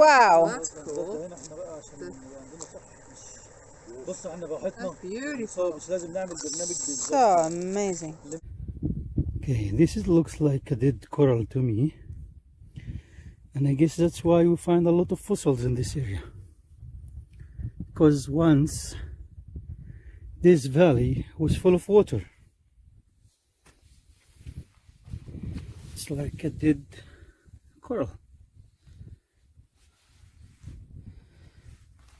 Wow. That's cool. That's beautiful. So amazing. Okay, looks like a dead coral to me. And I guess that's why we find a lot of fossils in this area. Because once this valley was full of water. It's like a dead coral.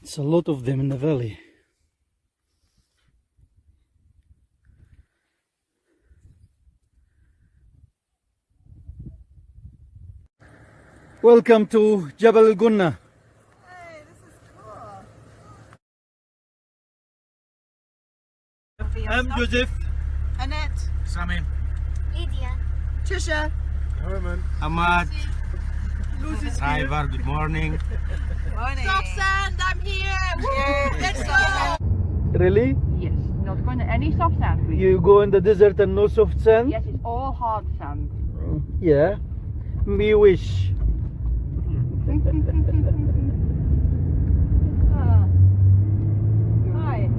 It's a lot of them in the valley. Welcome to Gebl el Gunna. Hey, this is cool. I'm Joseph. Annette. Sami. Lydia. Trisha. Herman. Ahmad. Lucy's Driver, good morning. Morning. Sand, I'm here. Woo! Let's go. Really? Yes, not going to any soft sand. Please. You go in the desert and no soft sand? Yes, it's all hard sand. Yeah. Me wish. Hi.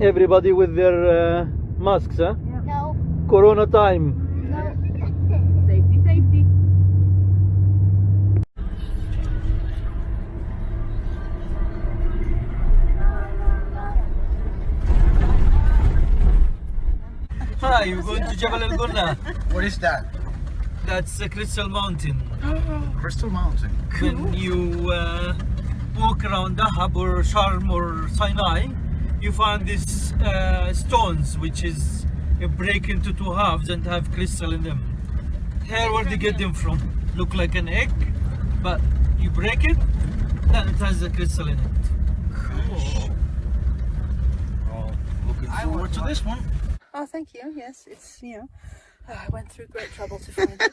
Everybody with their masks, huh? No. Corona time. No. Safety, safety. Hi, you're going to Gebl el Gunna. What is that? That's a crystal mountain. Crystal Mountain. When you walk around Dahab or Sharm or Sinai, you find these stones which is break into two halves and have crystal in them. Here where they get them from. Look like an egg, but you break it, then it has a crystal in it. Cool. Oh, looking forward to this one. Oh, thank you. Yes, it's, you know, I went through great trouble to find it.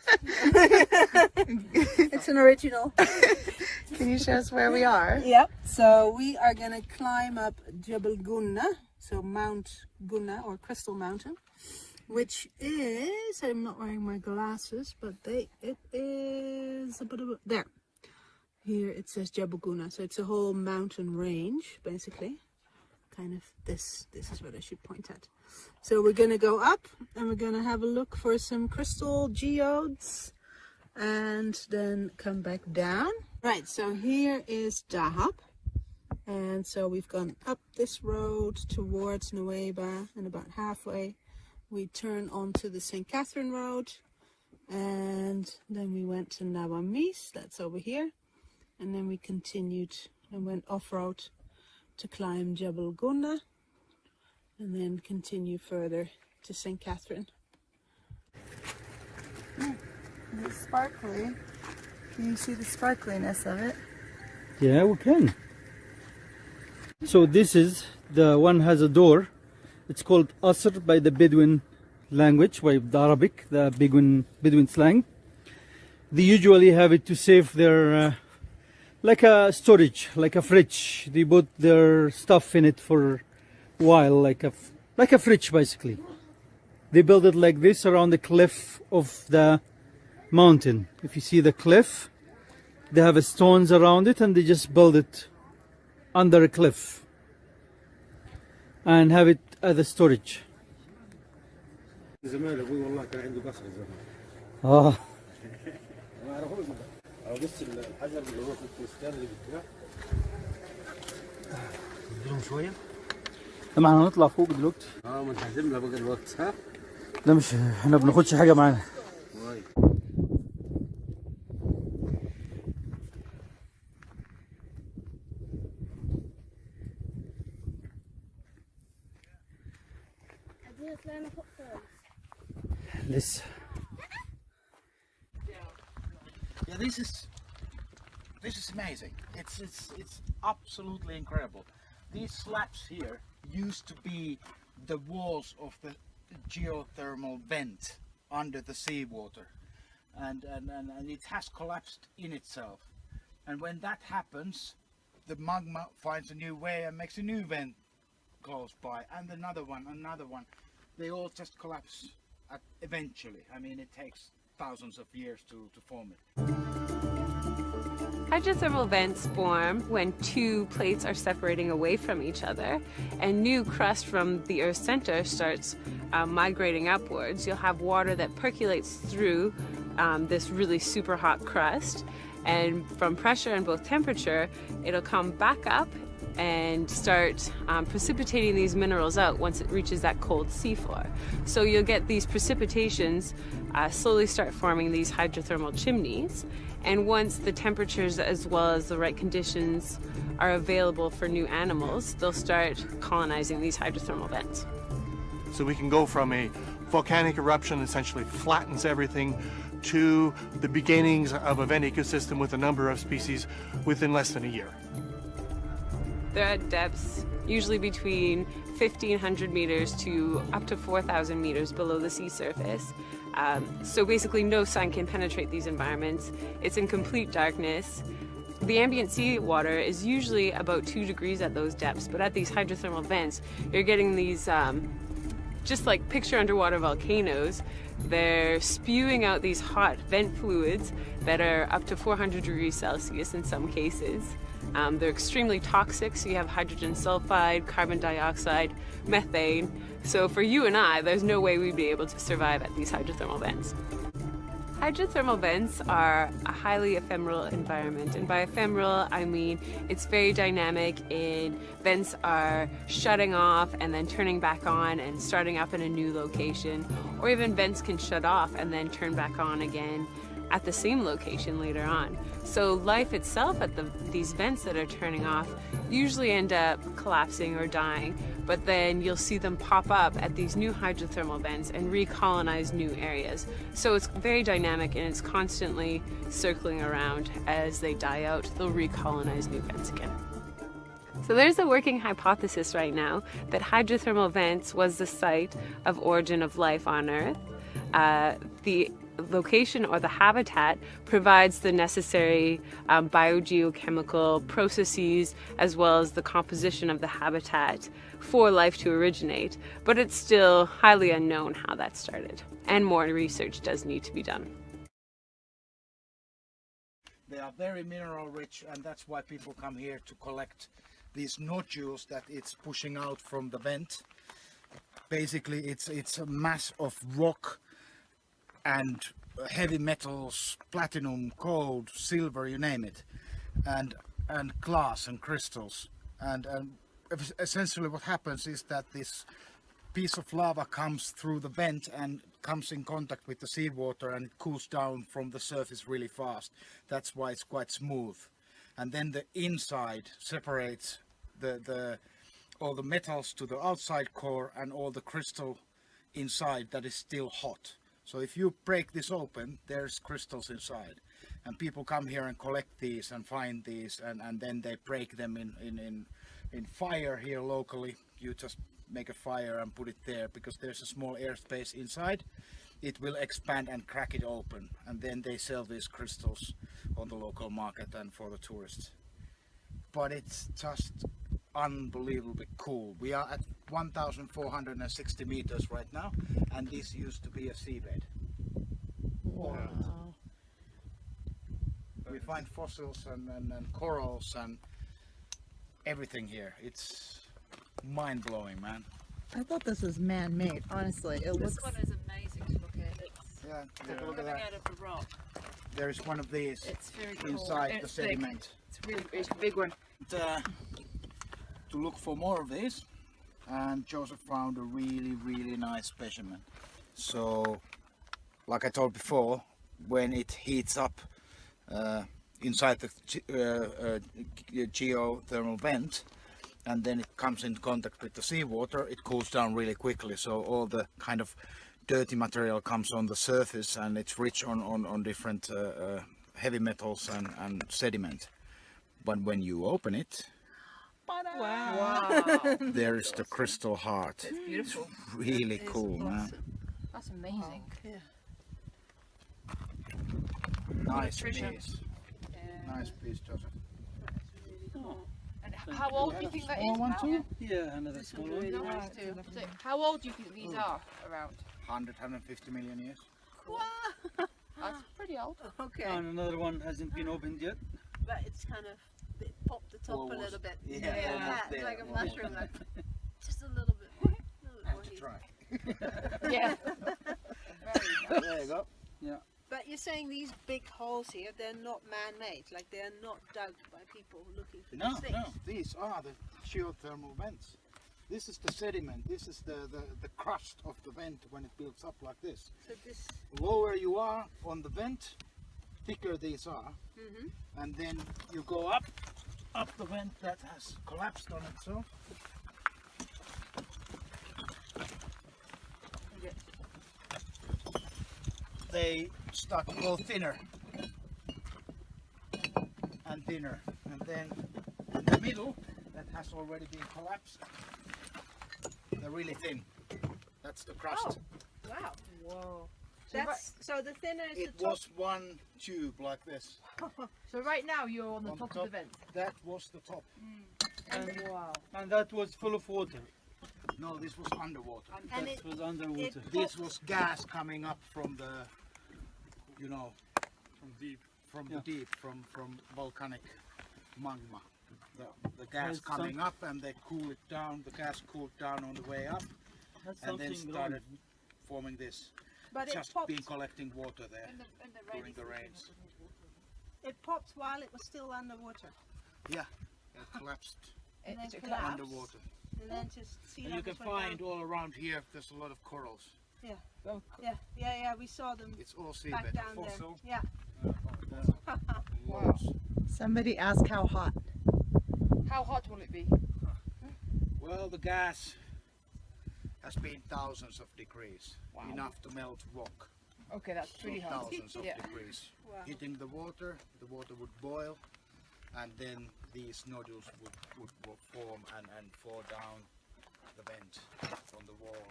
It's an original. Can you show us where we are? Yep. So we are going to climb up Gebl el Gunna, so Mount Gunna or Crystal Mountain, which is, I'm not wearing my glasses, but it is a bit of there. Here it says Gebl Gunna, so it's a whole mountain range, basically. Kind of this is what I should point at. So we're going to go up and we're going to have a look for some crystal geodes and then come back down. Right, so here is Dahab, and so we've gone up this road towards Nueva, and about halfway we turn onto the St. Catherine Road, and then we went to Nawamis, that's over here, and then we continued and went off-road to climb Gebl el Gunna, and then continue further to St. Catherine. It's sparkly. Can you see the sparkliness of it? Yeah, we can. So this is the one has a door. It's called Asr by the Bedouin language, by the Arabic, the Bedouin slang. They usually have it to save their like a storage, like a fridge. They put their stuff in it for a while, like a fridge basically. They build it like this around the cliff of the mountain. If you see the cliff, they have stones around it and they just build it under a cliff and have it as a storage. Ah. ما احنا هنطلع فوق دلوقتي. ما انت هتملى بقى الوقت ها؟ لا مش احنا بناخدش حاجة معانا. لسه. Yeah, this is amazing. It's absolutely incredible. These slabs here used to be the walls of the geothermal vent under the seawater, and it has collapsed in itself. And when that happens, the magma finds a new way and makes a new vent close by, and another one. They all just collapse eventually. I mean, it takes thousands of years to form it. Hydrothermal vents form when two plates are separating away from each other and new crust from the Earth's center starts migrating upwards. You'll have water that percolates through this really super hot crust, and from pressure and both temperature, it'll come back up and start precipitating these minerals out once it reaches that cold seafloor. So you'll get these precipitations slowly start forming these hydrothermal chimneys, and once the temperatures as well as the right conditions are available for new animals, they'll start colonizing these hydrothermal vents. So we can go from a volcanic eruption that essentially flattens everything to the beginnings of a vent ecosystem with a number of species within less than a year. They're at depths usually between 1,500 meters to up to 4,000 meters below the sea surface. So basically no sun can penetrate these environments. It's in complete darkness. The ambient seawater is usually about 2 degrees at those depths, but at these hydrothermal vents, you're getting these, just like picture underwater volcanoes. They're spewing out these hot vent fluids that are up to 400 degrees Celsius in some cases. They're extremely toxic, so you have hydrogen sulfide, carbon dioxide, methane. So for you and I, there's no way we'd be able to survive at these hydrothermal vents. Hydrothermal vents are a highly ephemeral environment, and by ephemeral I mean it's very dynamic. Vents are shutting off and then turning back on and starting up in a new location, or even vents can shut off and then turn back on again at the same location later on. So life itself at these vents that are turning off usually end up collapsing or dying, but then you'll see them pop up at these new hydrothermal vents and recolonize new areas. So it's very dynamic and it's constantly circling around. As they die out, they'll recolonize new vents again. So there's a working hypothesis right now that hydrothermal vents was the site of origin of life on Earth. The location or the habitat provides the necessary biogeochemical processes as well as the composition of the habitat for life to originate, but it's still highly unknown how that started, and more research does need to be done. They are very mineral rich, and that's why people come here to collect these nodules that it's pushing out from the vent. Basically it's a mass of rock and heavy metals, platinum, gold, silver, you name it, and glass and crystals. And essentially what happens is that this piece of lava comes through the vent and comes in contact with the seawater, and it cools down from the surface really fast. That's why it's quite smooth. And then the inside separates all the metals to the outside core and all the crystal inside that is still hot. So if you break this open, there's crystals inside, and people come here and collect these and find these, and then they break them in fire here locally. You just make a fire and put it there, because there's a small airspace inside. It will expand and crack it open, and then they sell these crystals on the local market and for the tourists. But it's just unbelievably cool. We are at 1,460 meters right now, and this used to be a seabed. Wow. We find fossils and corals and everything here. It's mind-blowing, man. I thought this was man-made, honestly. It looks... This one is amazing to look at. It's Yeah, take a look at coming that. out of the rock. There is one of these It's very cool. inside And the it's big. sediment. It's really big. It's a big one. To look for more of these, and Joseph found a really nice specimen. So, like I told before, when it heats up inside the geothermal vent, and then it comes in contact with the seawater, it cools down really quickly. So all the kind of dirty material comes on the surface, and it's rich on different heavy metals and sediment. But when you open it, Wow. there is the crystal heart. It's beautiful. It's really cool, man. That's amazing. Nice Patricia. piece. Nice piece, Joseph. And how old do you think that is? one too? Yeah, another small one. Nice too. So how old do you think these are around? 100, 150 million years. That's pretty pretty old. Okay. And another one hasn't been opened yet. But it's kind of, it popped the top a Almost. little bit. Yeah, almost there, like a almost mushroom. Like, just a little bit. A little bit more To heat. try. Yeah. There you go. But you're saying these big holes here, they're not man-made, like they're not dug by people looking for No, these things. no, these are the geothermal vents. This is the sediment, this is the crust of the vent when it builds up like this. So this, Lower you are on the vent, thicker these are, and then you go up the vent that has collapsed on itself. They start to go thinner and thinner, and then in the middle that has already been collapsed, they're really thin. That's the crust. wow. Whoa. That's, so the thinner is It the top. was one tube like this. So right now you're on the On top top. of the vent. That was the top. Wow. And that was full of water. No, this was underwater. And That it, was underwater. This was gas coming up from the, you know, From deep. from Yeah. the deep, from volcanic magma. The gas There's coming up, and they cool it down. The gas cooled down on the way up, That's and then something started forming this. but it Just popped. been collecting water there And the during the rains. It popped while it was still underwater. Yeah, it collapsed And then It collapsed. underwater. And then just sea And you can levels went find all around here. There's a lot of corals. down. Yeah, we saw them It's all back seabed. down Fossil. there. Yeah. Loads. Somebody asked how hot. How hot will it be? Well, the gas has been thousands of degrees, Wow. enough to melt rock. Okay, that's pretty So hot. thousands of Yeah. degrees. Wow. Hitting the water would boil, and then these nodules would form and fall down the vent from the wall,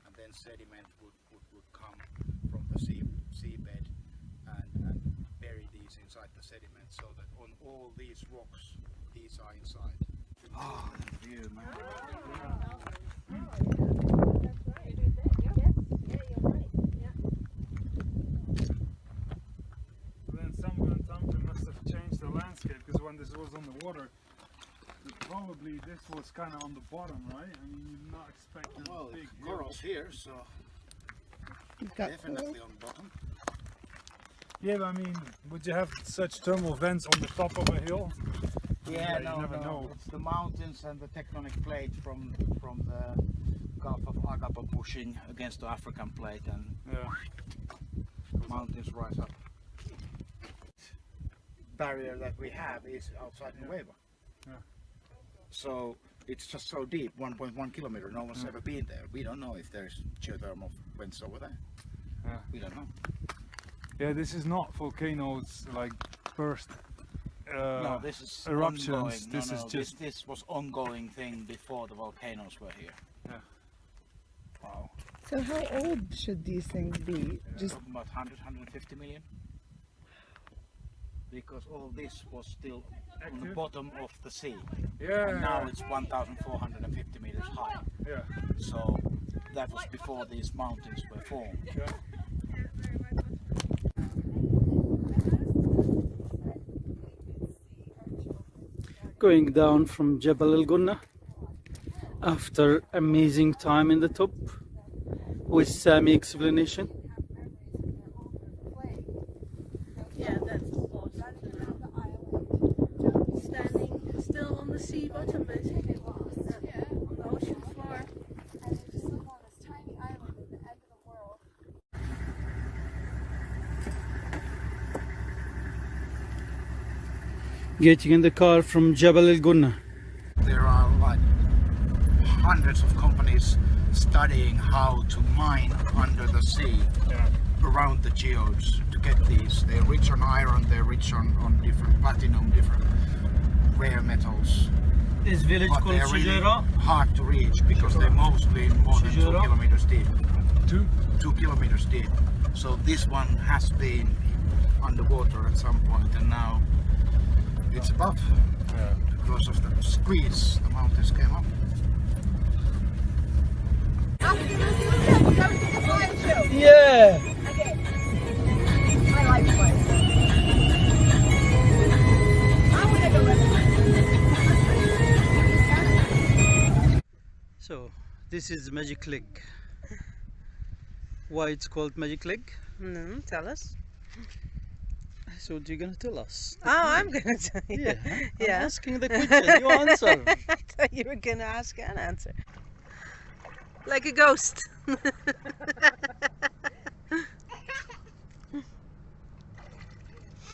and then sediment would come from the seabed and bury these inside the sediment, so that on all these rocks, these are inside. Ah, the view, man. Then something must have changed the landscape, because when this was on the water, probably this was kind of on the bottom, right? I mean, you're not expecting Well, big corals here, so You've got definitely on bottom. Yeah, but I mean, would you have such thermal vents on the top of a hill? Yeah, you no, never know. It's the mountains and the tectonic plate from the Gulf of Agapa pushing against the African plate, and Yeah. mountains rise up. Barrier that we have is outside Nueva. Yeah. So it's just so deep, 1.1 kilometer. No one's ever been there. We don't know if there's geothermal vents over there. Yeah. We don't know. Yeah, this is not volcanoes like burst. No, this is eruptions. ongoing. No, This no, is just this was ongoing thing before the volcanoes were here. Yeah. Wow. So how old should these things be? Just Talking about 150 million. Because all this was still on the Active? bottom of the sea. yeah. And now it's 1,450 meters high. Yeah. So that was before these mountains were formed. Yeah. Going down from Gebl el Gunna after amazing time in the top with Sami explanation. Yeah, that's standing still on the sea bottom, basically. Yeah, on the ocean floor. Getting in the car from Gebl el Gunna. There are like hundreds of companies studying how to mine under the sea around the geodes to get these. They're rich on iron, they're rich on different platinum, different rare metals. This village But called they're really Shujera. hard to reach because they're mostly more than 2 Shujera? kilometers deep. 2? 2 kilometers deep. So this one has been underwater at some point, and now it's above. Yeah. Because of the squeeze, the mountains came up. Yeah! I like So this is Magic Lake. Why it's called Magic Lake? Tell us. So what are you gonna tell us? Oh, I'm gonna tell you. Yeah. Yeah. I'm asking the question. You answer. I thought you were gonna ask and answer. Like a ghost.